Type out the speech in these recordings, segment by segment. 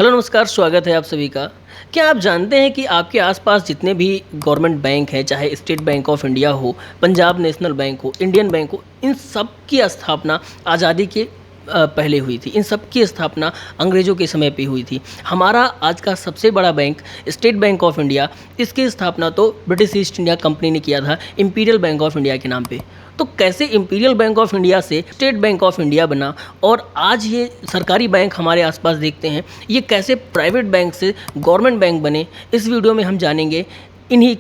Hello नमस्कार, स्वागत है आप सभी का। क्या आप जानते हैं कि आपके आसपास जितने भी गवर्नमेंट बैंक हैं, चाहे स्टेट बैंक ऑफ इंडिया हो, पंजाब नेशनल बैंक हो, इंडियन बैंक हो, इन सब की स्थापना आज़ादी के पहले हुई थी। इन सब की स्थापना अंग्रेज़ों के समय पे हुई थी। हमारा आज का सबसे बड़ा bank state bank of India, इसकी स्थापना तो ब्रिटिश ईस्ट इंडिया कंपनी ने किया था इंपीरियल बैंक ऑफ इंडिया के नाम पे। तो कैसे इंपीरियल बैंक ऑफ इंडिया से स्टेट बैंक ऑफ इंडिया बना और आज ये सरकारी बैंक हमारे आसपास देखते हैं, ये कैसे प्राइवेट बैंक से गवर्नमेंट बैंक बने, इस वीडियो में हम जानेंगे इन्हीं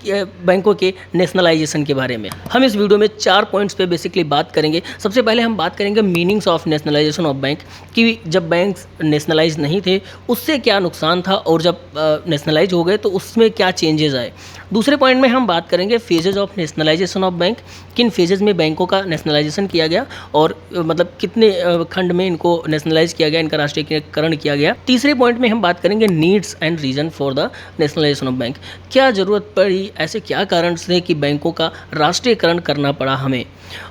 बैंकों के नेशनलाइजेशन के बारे में। हम इस वीडियो में 4 पॉइंट्स पे बेसिकली बात करेंगे। सबसे पहले हम बात करेंगे meanings of nationalisation of bank, कि जब बैंक्स नेशनलाइज नहीं थे उससे क्या नुकसान था और जब नेशनलाइज हो गए तो उसमें क्या चेंजेस आए। दूसरे पॉइंट में हम बात करेंगे phases of nationalisation of bank, किन फेजेज में बैंकों का नेशनलाइजेशन किया गया और मतलब कितने खंड में इनको नेशनलाइज किया गया, इनका राष्ट्रीयकरण किया गया। तीसरे पॉइंट में हम बात करेंगे needs and reason for the nationalization of bank, क्या ज़रूरत पड़ी, ऐसे क्या कारण थे कि बैंकों का राष्ट्रीयकरण करना पड़ा हमें।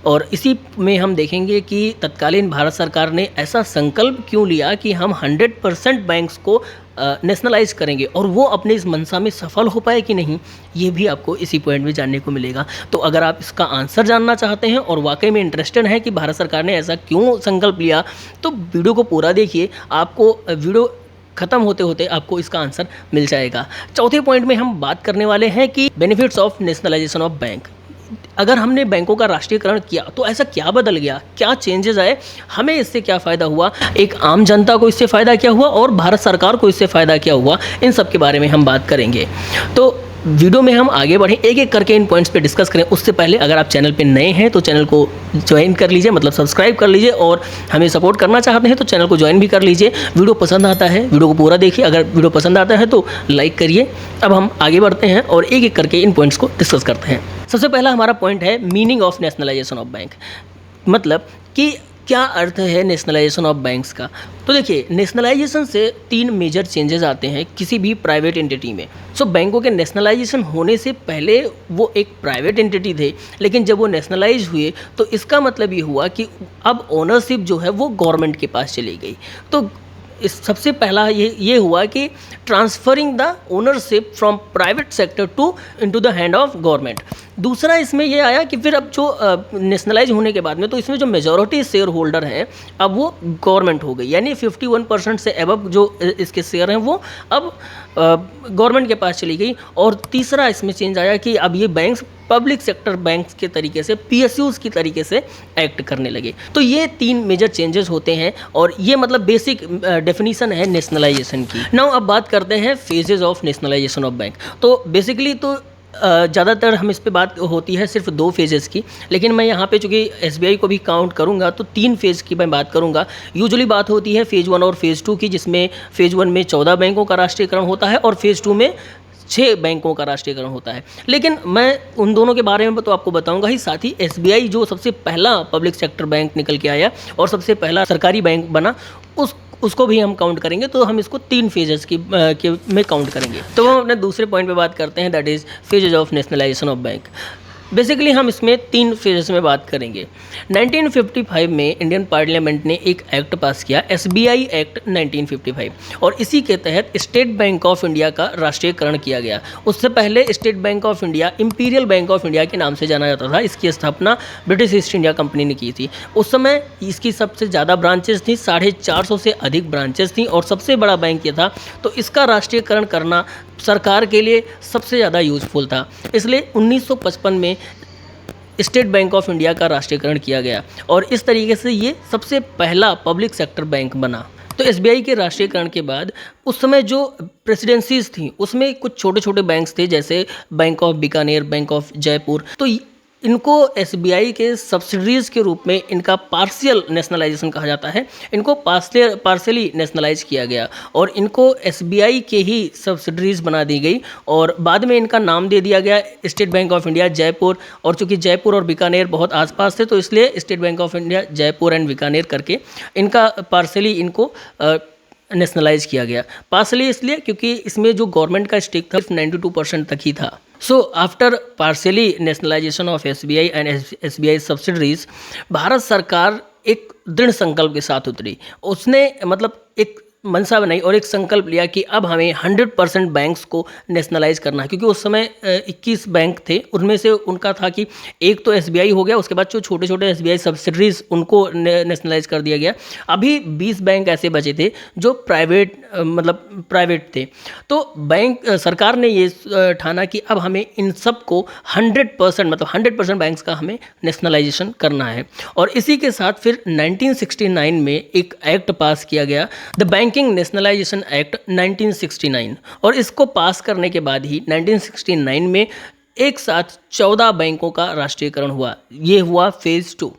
और इसी में हम देखेंगे कि तत्कालीन भारत सरकार ने ऐसा संकल्प क्यों लिया कि हम 100% बैंक्स को नेशनलाइज करेंगे, और वो अपने इस मंशा में सफल हो पाए कि नहीं, ये भी आपको इसी पॉइंट में जानने को मिलेगा। तो अगर आप इसका आंसर जानना चाहते हैं और वाकई में इंटरेस्टेड हैं कि भारत सरकार ने ऐसा क्यों संकल्प लिया, तो वीडियो को पूरा देखिए। आपको वीडियो खत्म होते होते आपको इसका आंसर मिल जाएगा। चौथे पॉइंट में हम बात करने वाले हैं कि benefits of nationalisation of bank. अगर हमने बैंकों का राष्ट्रीयकरण किया तो ऐसा क्या बदल गया, क्या चेंजेस आए, हमें इससे क्या फ़ायदा हुआ, एक आम जनता को इससे फ़ायदा क्या हुआ और भारत सरकार को इससे फ़ायदा क्या हुआ, इन सब के बारे में हम बात करेंगे। तो वीडियो में हम आगे बढ़ें, एक एक करके इन पॉइंट्स पे डिस्कस करें। उससे पहले अगर आप चैनल पे नए हैं तो चैनल को ज्वाइन कर लीजिए, मतलब सब्सक्राइब कर लीजिए, और हमें सपोर्ट करना चाहते हैं तो चैनल को ज्वाइन भी कर लीजिए। वीडियो पसंद आता है, वीडियो को पूरा देखिए, अगर वीडियो पसंद आता है तो लाइक करिए। अब हम आगे बढ़ते हैं और एक एक करके इन पॉइंट्स को डिस्कस करते हैं। सबसे पहला हमारा पॉइंट है meaning of nationalisation of bank, मतलब कि क्या अर्थ है नेशनलाइजेशन ऑफ बैंक्स का। तो देखिए, नेशनलाइजेशन से 3 मेजर चेंजेस आते हैं किसी भी प्राइवेट एंटिटी में। सो बैंकों के नेशनलाइजेशन होने से पहले वो एक प्राइवेट एंटिटी थे, लेकिन जब वो नेशनलाइज हुए तो इसका मतलब ये हुआ कि अब ओनरशिप जो है वो गवर्नमेंट के पास चली गई। तो इस सबसे पहला ये हुआ कि transferring the ownership from private sector to into the hand of government. दूसरा इसमें ये आया कि फिर अब जो नेशनलाइज होने के बाद में तो इसमें जो मेजॉरिटी शेयर होल्डर हैं अब वो गवर्नमेंट हो गई, यानी 51% से एबव जो इसके शेयर हैं वो अब गवर्नमेंट के पास चली गई। और तीसरा इसमें चेंज आया कि अब ये बैंक्स पब्लिक सेक्टर बैंक्स के तरीके से, पीएसयूज की तरीके से एक्ट करने लगे। तो ये 3 मेजर चेंजेस होते हैं और ये मतलब बेसिक डेफिनेशन है नेशनलाइजेशन की। नाउ अब बात करते हैं phases of nationalisation of bank. तो बेसिकली तो ज़्यादातर हम इस पे बात होती है सिर्फ 2 फेजेस की, लेकिन मैं यहाँ पे चूँकि एसबीआई को भी काउंट करूँगा तो 3 फेज़ की मैं बात करूँगा। यूजुअली बात होती है फ़ेज़ 1 और फ़ेज़ 2 की, जिसमें फ़ेज़ 1 में 14 बैंकों का राष्ट्रीयकरण होता है और फ़ेज़ 2 में 6 बैंकों का राष्ट्रीयकरण होता है। लेकिन मैं उन दोनों के बारे में तो आपको बताऊंगा ही, साथ ही एसबीआई जो सबसे पहला पब्लिक सेक्टर बैंक निकल के आया और सबसे पहला सरकारी बैंक बना, उसको भी हम काउंट करेंगे। तो हम इसको 3 फेजेस में काउंट करेंगे। तो हम अपने दूसरे पॉइंट पे बात करते हैं, that is phases of nationalisation of bank. Basically हम इसमें 3 फेजेस में बात करेंगे। 1955 में इंडियन पार्लियामेंट ने एक एक्ट पास किया, एसबीआई एक्ट 1955, और इसी के तहत स्टेट बैंक ऑफ इंडिया का राष्ट्रीयकरण किया गया। उससे पहले state bank of India imperial bank of India के नाम से जाना जाता था। इसकी स्थापना ब्रिटिश ईस्ट इंडिया कंपनी ने की थी। उस समय इसकी सबसे ज़्यादा ब्रांचेस थी, 450 से अधिक ब्रांचेस थी और सबसे बड़ा बैंक ये था। तो इसका राष्ट्रीयकरण करना सरकार के लिए सबसे ज़्यादा यूज़फुल था, इसलिए 1955 में स्टेट बैंक ऑफ इंडिया का राष्ट्रीयकरण किया गया और इस तरीके से ये सबसे पहला पब्लिक सेक्टर बैंक बना। तो एसबीआई के राष्ट्रीयकरण के बाद उस समय जो प्रेसिडेंसीज थी उसमें कुछ छोटे छोटे बैंक्स थे, जैसे bank of Bikaner, bank of Jaipur. तो इनको एसबीआई के सब्सिडरीज़ के रूप में इनका पार्शियल नेशनलाइजेशन कहा जाता है। इनको पार्शियली नेशनलाइज किया गया और इनको एसबीआई के ही सब्सिडरीज़ बना दी गई और बाद में इनका नाम दे दिया गया state bank of India Jaipur. और चूंकि जयपुर और बीकानेर बहुत आसपास थे तो इसलिए state bank of India Jaipur and Bikaner करके इनका पार्शियली इनको नेशनलाइज किया गया। पार्शियली इसलिए क्योंकि इसमें जो गवर्नमेंट का स्टेक था 92% तक ही था। So after partially nationalisation of SBI and SBI subsidiaries, Bharat सरकार एक दृढ़ संकल्प के साथ उतरी। उसने मतलब एक मंशा बनाई और एक संकल्प लिया कि अब हमें 100% बैंक्स को नेशनलाइज करना है, क्योंकि उस समय 21 बैंक थे, उनमें से उनका था कि एक तो एसबीआई हो गया, उसके बाद जो छोटे छोटे एसबीआई सब्सिडरीज उनको नेशनलाइज कर दिया गया। अभी 20 बैंक ऐसे बचे थे जो प्राइवेट थे। तो सरकार ने ये ठाना कि अब हमें इन सब को 100% बैंक्स का हमें नेशनलाइजेशन करना है। और इसी के साथ फिर 1969 में एक एक्ट पास किया गया, द बैंकिंग नेशनलाइजेशन एक्ट 1969। और इसको पास करने के बाद ही 1969 में एक साथ 14 बैंकों का राष्ट्रीयकरण हुआ। ये हुआ फेज़ 2,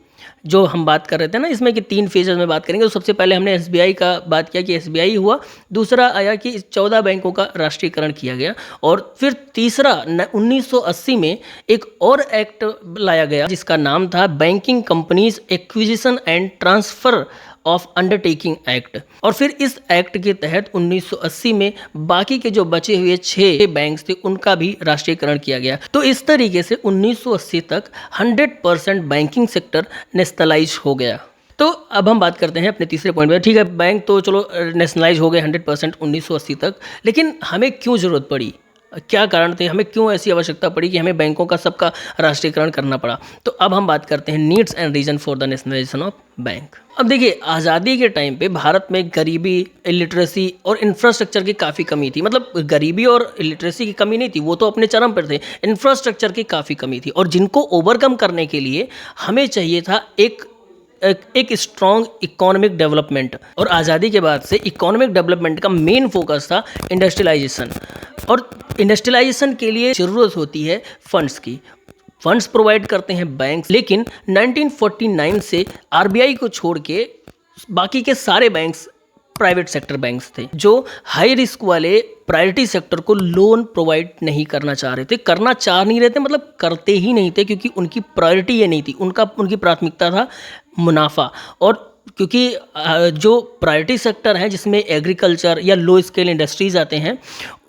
जो हम बात कर रहे थे ना, इसमें कि 3 फेजेस में बात करेंगे। तो सबसे पहले हमने एसबीआई का बात किया कि एसबीआई हुआ, दूसरा आया कि 14 बैंकों का राष्ट्रीयकरण किया गया, और फिर तीसरा 1980 में एक और एक्ट लाया गया जिसका नाम था banking companies acquisition and transfer of undertaking act. और फिर इस एक्ट के तहत 1980 में बाकी के जो बचे हुए 6 बैंक्स थे उनका भी राष्ट्रीयकरण किया गया। तो इस तरीके से 1980 तक 100% बैंकिंग सेक्टर नेशनलाइज हो गया। तो अब हम बात करते हैं अपने तीसरे पॉइंट पर। ठीक है, बैंक तो चलो नेशनलाइज हो गए 100% 1980 तक, लेकिन हमें क्यों ज़रूरत पड़ी, क्या कारण थे, हमें क्यों ऐसी आवश्यकता पड़ी कि हमें बैंकों का सबका राष्ट्रीयकरण करना पड़ा। तो अब हम बात करते हैं needs and reason for the nationalization of bank. अब देखिए, आज़ादी के टाइम पे भारत में गरीबी, इलिटरेसी और इंफ्रास्ट्रक्चर की काफ़ी कमी थी। मतलब गरीबी और इलिटरेसी की कमी नहीं थी, वो तो अपने चरम पर थे, इंफ्रास्ट्रक्चर की काफ़ी कमी थी। और जिनको ओवरकम करने के लिए हमें चाहिए था एक स्ट्रॉन्ग इकोनॉमिक डेवलपमेंट। और आज़ादी के बाद से इकोनॉमिक डेवलपमेंट का मेन फोकस था इंडस्ट्रियलाइजेशन। और इंडस्ट्रियलाइजेशन के लिए ज़रूरत होती है फंड्स की। फंड्स प्रोवाइड करते हैं बैंक्स, लेकिन 1949 से आरबीआई को छोड़ के बाकी के सारे बैंक्स प्राइवेट सेक्टर बैंक्स थे, जो हाई रिस्क वाले प्रायोरिटी सेक्टर को लोन प्रोवाइड नहीं करना चाह रहे थे, करना चाह नहीं रहे थे, मतलब करते ही नहीं थे, क्योंकि उनकी प्रायोरिटी ये नहीं थी। उनकी प्राथमिकता था मुनाफा। और क्योंकि जो प्रायोरिटी सेक्टर हैं जिसमें एग्रीकल्चर या लो स्केल इंडस्ट्रीज आते हैं,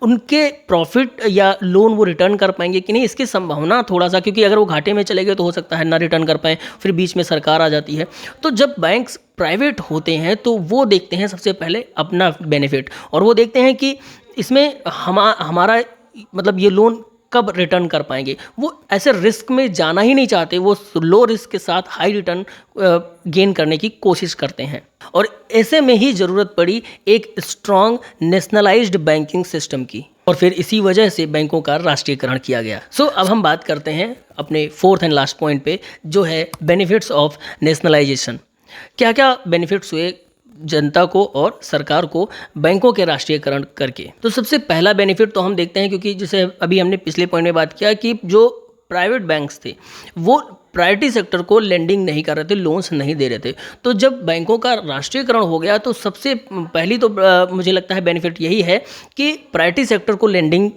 उनके प्रॉफिट या लोन वो रिटर्न कर पाएंगे कि नहीं, इसकी संभावना थोड़ा सा, क्योंकि अगर वो घाटे में चले गए तो हो सकता है ना रिटर्न कर पाएँ, फिर बीच में सरकार आ जाती है। तो जब बैंक्स प्राइवेट होते हैं तो वो देखते हैं सबसे पहले अपना बेनिफिट, और वो देखते हैं कि इसमें हमारा मतलब ये लोन कब रिटर्न कर पाएंगे। वो ऐसे रिस्क में जाना ही नहीं चाहते, वो लो रिस्क के साथ हाई रिटर्न गेन करने की कोशिश करते हैं। और ऐसे में ही ज़रूरत पड़ी एक स्ट्रॉन्ग नेशनलाइज्ड बैंकिंग सिस्टम की, और फिर इसी वजह से बैंकों का राष्ट्रीयकरण किया गया। अब हम बात करते हैं अपने 4th एंड लास्ट पॉइंट पे, जो है बेनिफिट्स ऑफ नेशनलाइजेशन। क्या क्या बेनिफिट्स हुए जनता को और सरकार को बैंकों के राष्ट्रीयकरण करके। तो सबसे पहला बेनिफिट तो हम देखते हैं, क्योंकि जैसे अभी हमने पिछले पॉइंट में बात किया कि जो प्राइवेट बैंक्स थे वो प्रायोरिटी सेक्टर को लेंडिंग नहीं कर रहे थे, लोन्स नहीं दे रहे थे। तो जब बैंकों का राष्ट्रीयकरण हो गया तो सबसे पहली तो मुझे लगता है बेनिफिट यही है कि प्रायोरिटी सेक्टर को लेंडिंग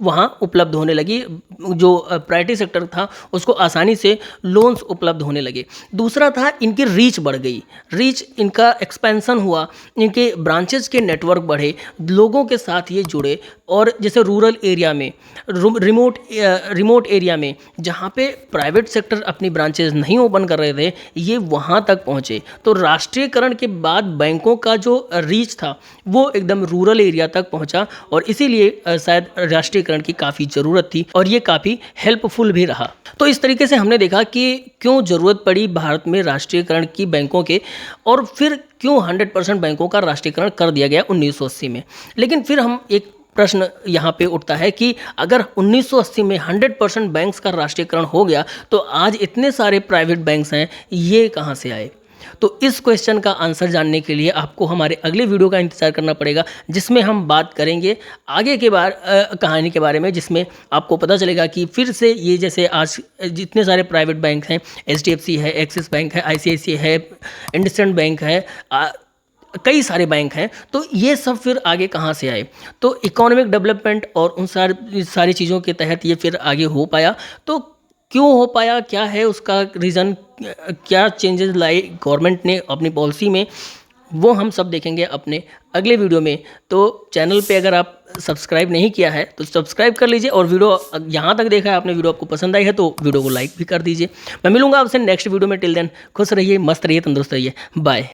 वहाँ उपलब्ध होने लगी, जो प्रायोरिटी सेक्टर था उसको आसानी से लोन्स उपलब्ध होने लगे। दूसरा था इनकी रीच बढ़ गई, इनका एक्सपेंशन हुआ, इनके ब्रांचेस के नेटवर्क बढ़े, लोगों के साथ ये जुड़े। और जैसे रूरल एरिया में, रिमोट एरिया में जहाँ पे प्राइवेट सेक्टर अपनी ब्रांचेस नहीं ओपन कर रहे थे, ये वहाँ तक पहुँचे। तो राष्ट्रीयकरण के बाद बैंकों का जो रीच था वो एकदम रूरल एरिया तक पहुँचा, और इसीलिए शायद राष्ट्रीयकरण की काफ़ी ज़रूरत थी, और ये काफ़ी हेल्पफुल भी रहा। तो इस तरीके से हमने देखा कि क्यों ज़रूरत पड़ी भारत में राष्ट्रीयकरण की बैंकों के, और फिर क्यों 100% बैंकों का राष्ट्रीयकरण कर दिया गया 1980 में। लेकिन फिर हम एक प्रश्न यहाँ पे उठता है कि अगर 1980 में 100% बैंक्स का राष्ट्रीयकरण हो गया तो आज इतने सारे प्राइवेट बैंक्स हैं, ये कहाँ से आए। तो इस क्वेश्चन का आंसर जानने के लिए आपको हमारे अगले वीडियो का इंतज़ार करना पड़ेगा, जिसमें हम बात करेंगे आगे के कहानी के बारे में, जिसमें आपको पता चलेगा कि फिर से ये जैसे आज जितने सारे प्राइवेट बैंक हैं, HDFC है, एक्सिस बैंक है, ICICI है, इंडसइंड बैंक है, कई सारे बैंक हैं, तो ये सब फिर आगे कहाँ से आए। तो इकोनॉमिक डेवलपमेंट और उन सारी चीज़ों के तहत ये फिर आगे हो पाया। तो क्यों हो पाया, क्या है उसका रीज़न, क्या चेंजेस लाए गवर्नमेंट ने अपनी पॉलिसी में, वो हम सब देखेंगे अपने अगले वीडियो में। तो चैनल पे अगर आप सब्सक्राइब नहीं किया है तो सब्सक्राइब कर लीजिए, और वीडियो यहाँ तक देखा है आपने, वीडियो आपको पसंद आई है तो वीडियो को लाइक भी कर दीजिए। मैं मिलूंगा आपसे नेक्स्ट वीडियो में। टिल देन खुश रहिए, मस्त रहिए, तंदुरुस्त रहिए, बाय।